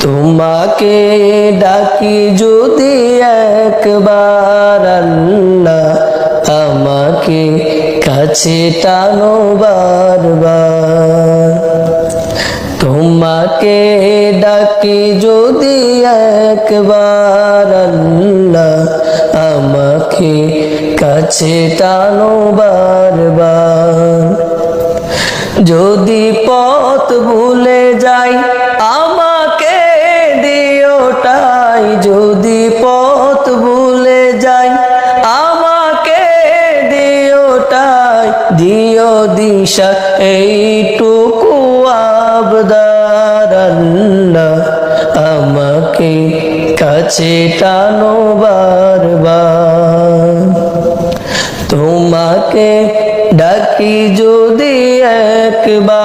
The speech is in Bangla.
তোমাকে ডাকি যদি একবার আল্লাহ, আমাকে কাছে টানো বারবার। তোমাকে ডাকি যদি একবার আল্লাহ, আমাকে কাছে টানো বারবার। যদি পথ ভুলে যাই আমাকে দিও ঠাই, যদি পথ ভুলে যাই আমাকে দিও ঠাই, দিও দিশা এইটুকু আবদার আল্লাহ, আমাকে কাছে টানো বারবার। তোমাকে ডাকি যদি একবার